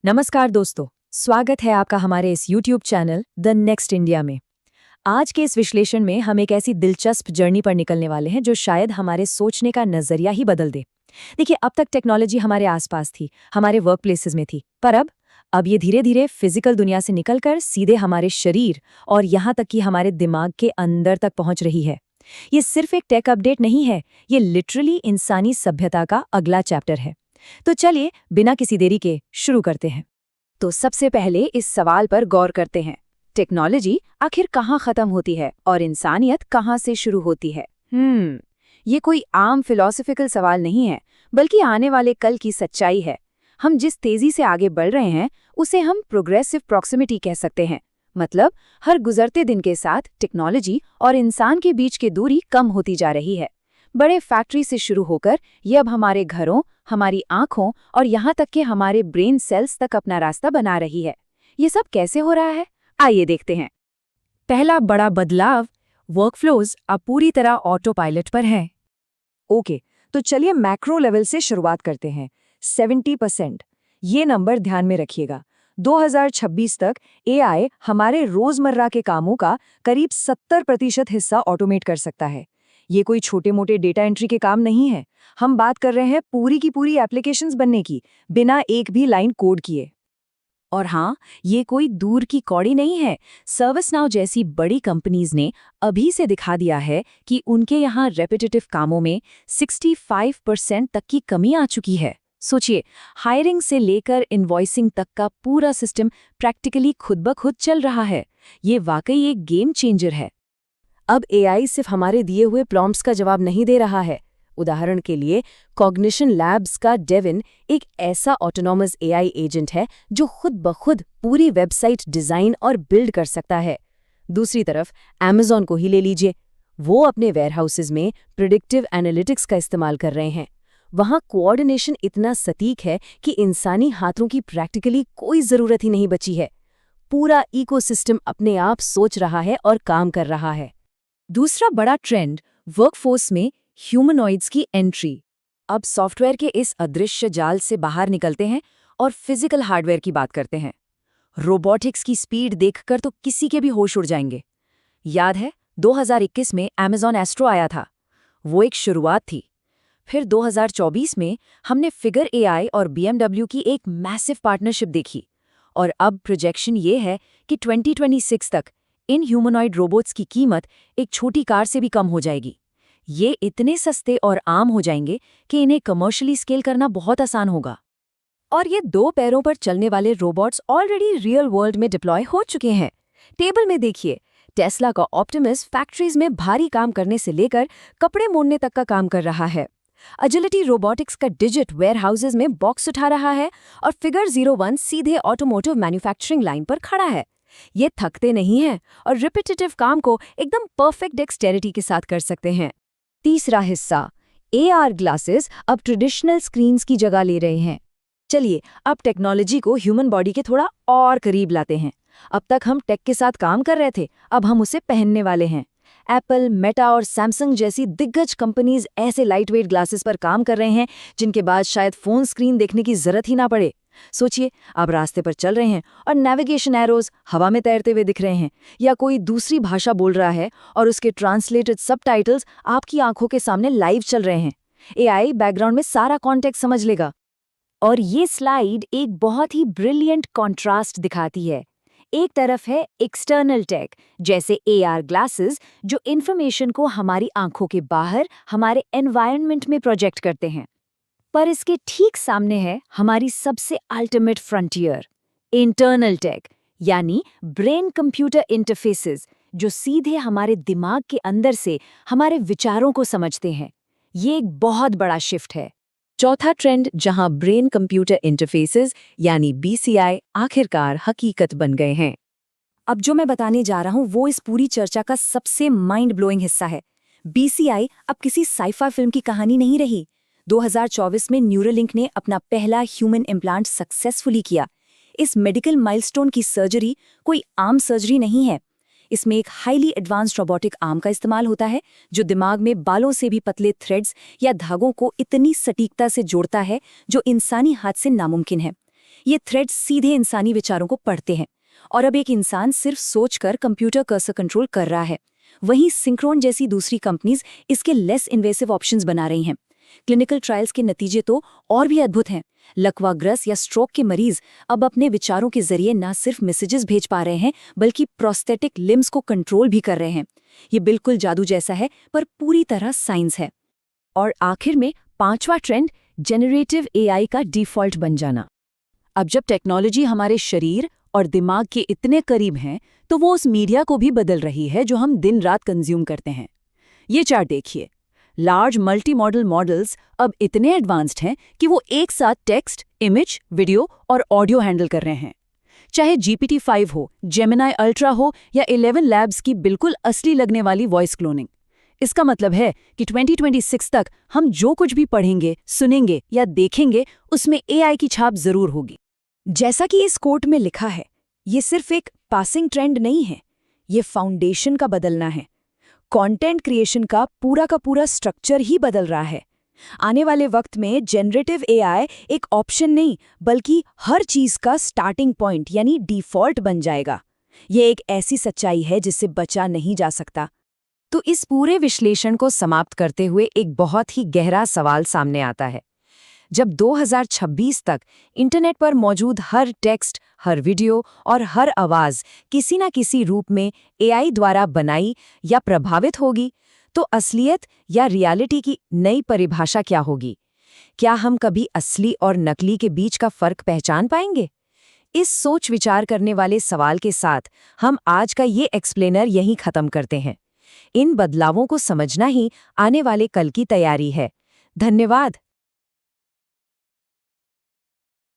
नमस्कार दोस्तों, स्वागत है आपका हमारे इस YouTube channel the next India में। आज के इस विश्लेषण में हम एक ऐसी दिलचस्प जर्नी पर निकलने वाले हैं जो शायद हमारे सोचने का नजरिया ही बदल दे। देखिए, अब तक टेक्नोलॉजी हमारे आसपास थी, हमारे वर्क प्लेसेस में थी, पर अब ये धीरे धीरे फिजिकल दुनिया से निकलकर सीधे हमारे शरीर और यहाँ तक कि हमारे दिमाग के अंदर तक पहुँच रही है। ये सिर्फ एक टेक अपडेट नहीं है, ये लिटरली इंसानी सभ्यता का अगला चैप्टर है। तो चलिए बिना किसी देरी के शुरू करते हैं। तो सबसे पहले इस सवाल पर गौर करते हैं, टेक्नोलॉजी आखिर कहाँ खत्म होती है और इंसानियत कहाँ से शुरू होती है। ये कोई आम फिलॉसफिकल सवाल नहीं है, बल्कि आने वाले कल की सच्चाई है। हम जिस तेजी से आगे बढ़ रहे हैं उसे हम प्रोग्रेसिव प्रॉक्सिमिटी कह सकते हैं। मतलब हर गुजरते दिन के साथ टेक्नोलॉजी और इंसान के बीच की दूरी कम होती जा रही है। बड़े फैक्ट्री से शुरू होकर ये अब हमारे घरों, हमारी आंखों और यहाँ तक कि हमारे ब्रेन सेल्स तक अपना रास्ता बना रही है। ये सब कैसे हो रहा है, आइए देखते हैं। पहला बड़ा बदलाव, वर्कफ्लोज अब पूरी तरह ऑटो पायलट पर हैं। ओके, तो चलिए मैक्रो लेवल से शुरुआत करते हैं। 70%, ये नंबर ध्यान में रखिएगा। 2026 तक एआई हमारे रोजमर्रा के कामों का करीब 70% हिस्सा ऑटोमेट कर सकता है। ये कोई छोटे मोटे डेटा एंट्री के काम नहीं है, हम बात कर रहे हैं पूरी की पूरी एप्लीकेशंस बनने की, बिना एक भी लाइन कोड किए। और हाँ, ये कोई दूर की कौड़ी नहीं है। सर्विसनाउ जैसी बड़ी कंपनीज ने अभी से दिखा दिया है कि उनके यहाँ रेपिटेटिव कामों में 65% तक की कमी आ चुकी है। सोचिए, हायरिंग से लेकर इनवॉइसिंग तक का पूरा सिस्टम प्रैक्टिकली खुद ब खुद चल रहा है। ये वाकई एक गेम चेंजर है। अब एआई सिर्फ हमारे दिए हुए प्रॉम्प्ट्स का जवाब नहीं दे रहा है। उदाहरण के लिए, कॉग्निशन लैब्स का डेविन एक ऐसा ऑटोनॉमस एआई एजेंट है जो खुद ब खुद पूरी वेबसाइट डिजाइन और बिल्ड कर सकता है। दूसरी तरफ Amazon को ही ले लीजिए, वो अपने वेयरहाउसेस में प्रिडिक्टिव एनालिटिक्स का इस्तेमाल कर रहे हैं। वहाँ कोऑर्डिनेशन इतना सटीक है कि इंसानी हाथों की प्रैक्टिकली कोई ज़रूरत ही नहीं बची है। पूरा इकोसिस्टम अपने आप सोच रहा है और काम कर रहा है। दूसरा बड़ा ट्रेंड, वर्कफोर्स में ह्यूमनॉइड्स की एंट्री। अब सॉफ्टवेयर के इस अदृश्य जाल से बाहर निकलते हैं और फिजिकल हार्डवेयर की बात करते हैं। रोबोटिक्स की स्पीड देखकर तो किसी के भी होश उड़ जाएंगे। याद है 2021 में Amazon एस्ट्रो आया था, वो एक शुरुआत थी। फिर 2024 में हमने फिगर एआई और BMW की एक मैसिव पार्टनरशिप देखी, और अब प्रोजेक्शन ये है कि 2026 तक इन ह्यूमनॉइड रोबोट्स की कीमत एक छोटी कार से भी कम हो जाएगी। ये इतने सस्ते और आम हो जाएंगे कि इन्हें कमर्शियली स्केल करना बहुत आसान होगा। और ये 2 पैरों पर चलने वाले रोबोट्स ऑलरेडी रियल वर्ल्ड में डिप्लॉय हो चुके हैं। टेबल में देखिए, टेस्ला का ऑप्टिमस फैक्ट्रीज में भारी काम करने से लेकर कपड़े मोड़ने तक का काम कर रहा है। एजिलिटी रोबोटिक्स का डिजिट वेयरहाउसेज में बॉक्स उठा रहा है, और फिगर 01 सीधे ऑटोमोटिव मैन्युफैक्चरिंग लाइन पर खड़ा है। ये थकते नहीं हैं और रिपीटेटिव काम को एकदम परफेक्ट डेक्सटेरिटी के साथ कर सकते हैं। तीसरा हिस्सा, एआर ग्लासेस अब ट्रेडिशनल स्क्रीन्स की जगह ले रहे हैं। चलिए अब टेक्नोलॉजी को ह्यूमन बॉडी के थोड़ा और करीब लाते हैं। अब तक हम टेक के साथ काम कर रहे थे, अब हम उसे पहनने वाले हैं। एप्पल, मेटा और सैमसंग जैसी दिग्गज कंपनीज ऐसे लाइटवेट ग्लासेस पर काम कर रहे हैं जिनके बाद शायद फोन स्क्रीन देखने की जरूरत ही ना पड़े। सोचिए, आप रास्ते पर चल रहे हैं और नेविगेशन एरोज हवा में तैरते हुए दिख रहे हैं, या कोई दूसरी भाषा बोल रहा है और उसके ट्रांसलेटेड सबटाइटल्स आपकी आंखों के सामने लाइव चल रहे हैं। एआई बैकग्राउंड में सारा कॉन्टेक्स्ट समझ लेगा। और ये स्लाइड एक बहुत ही ब्रिलियंट कॉन्ट्रास्ट दिखाती है। एक तरफ है एक्सटर्नल टेक जैसे एआर ग्लासेस, जो इन्फॉर्मेशन को हमारी आंखों के बाहर हमारे एनवायरनमेंट में प्रोजेक्ट करते हैं। पर इसके ठीक सामने है हमारी सबसे अल्टीमेट फ्रंटियर, इंटरनल टेक, यानी ब्रेन कंप्यूटर इंटरफेसेस, जो सीधे हमारे दिमाग के अंदर से हमारे विचारों को समझते हैं। ये एक बहुत बड़ा शिफ्ट है। चौथा ट्रेंड, जहां ब्रेन कंप्यूटर इंटरफेसेस यानी BCI आखिरकार हकीकत बन गए हैं। अब जो मैं बताने जा रहा हूं वो इस पूरी चर्चा का सबसे माइंड ब्लोइंग हिस्सा है। BCI अब किसी साइफाई फिल्म की कहानी नहीं रही। 2024 में न्यूरोलिंक ने अपना पहला ह्यूमन इम्प्लांट सक्सेसफुली किया। इस मेडिकल माइलस्टोन की सर्जरी कोई आम सर्जरी नहीं है। इसमें एक हाईली एडवांस्ड रोबोटिक आर्म का इस्तेमाल होता है जो दिमाग में बालों से भी पतले थ्रेड्स या धागों को इतनी सटीकता से जोड़ता है जो इंसानी हाथ से नामुमकिन है। ये थ्रेड्स सीधे इंसानी विचारों को पढ़ते हैं। और अब एक इंसान सिर्फ सोचकर कंप्यूटर कर्सर कंट्रोल कर रहा है। वहीं सिंक्रोन जैसी दूसरी कंपनीज इसके लेस इन्वेसिव ऑप्शंस बना रही हैं। क्लिनिकल ट्रायल्स के नतीजे तो और भी अद्भुत हैं। लकवाग्रस्त या स्ट्रोक के मरीज अब अपने विचारों के जरिए न सिर्फ मैसेजेस भेज पा रहे हैं, बल्कि प्रोस्थेटिक लिम्स को कंट्रोल भी कर रहे हैं। ये बिल्कुल जादू जैसा है, पर पूरी तरह साइंस है। और आखिर में 5वां ट्रेंड, जेनरेटिव एआई का डिफॉल्ट बन जाना। अब जब टेक्नोलॉजी हमारे शरीर और दिमाग के इतने करीब हैं, तो वो उस मीडिया को भी बदल रही है जो हम दिन रात कंज्यूम करते हैं। ये चार्ट देखिए। लार्ज मल्टी मॉडल मॉडल्स अब इतने एडवांस्ड हैं कि वो एक साथ टेक्स्ट, इमेज, वीडियो और ऑडियो हैंडल कर रहे हैं। चाहे GPT-5 हो, जेमिनाई अल्ट्रा हो या 11 लैब्स की बिल्कुल असली लगने वाली वॉइस क्लोनिंग। इसका मतलब है कि 2026 तक हम जो कुछ भी पढ़ेंगे, सुनेंगे या देखेंगे, उसमें AI की छाप जरूर होगी। जैसा कि इस कोट में लिखा है, ये सिर्फ एक पासिंग ट्रेंड नहीं है, ये फाउंडेशन का बदलना है। कंटेंट क्रिएशन का पूरा स्ट्रक्चर ही बदल रहा है। आने वाले वक्त में जनरेटिव एआई एक ऑप्शन नहीं, बल्कि हर चीज का स्टार्टिंग पॉइंट यानी डिफॉल्ट बन जाएगा। ये एक ऐसी सच्चाई है जिससे बचा नहीं जा सकता। तो इस पूरे विश्लेषण को समाप्त करते हुए एक बहुत ही गहरा सवाल सामने आता है। जब 2026 तक इंटरनेट पर मौजूद हर टेक्स्ट, हर वीडियो और हर आवाज किसी न किसी रूप में एआई द्वारा बनाई या प्रभावित होगी, तो असलियत या रियलिटी की नई परिभाषा क्या होगी? क्या हम कभी असली और नकली के बीच का फर्क पहचान पाएंगे? इस सोच विचार करने वाले सवाल के साथ हम आज का ये एक्सप्लेनर यहीं खत्म करते हैं। इन बदलावों को समझना ही आने वाले कल की तैयारी है। धन्यवाद।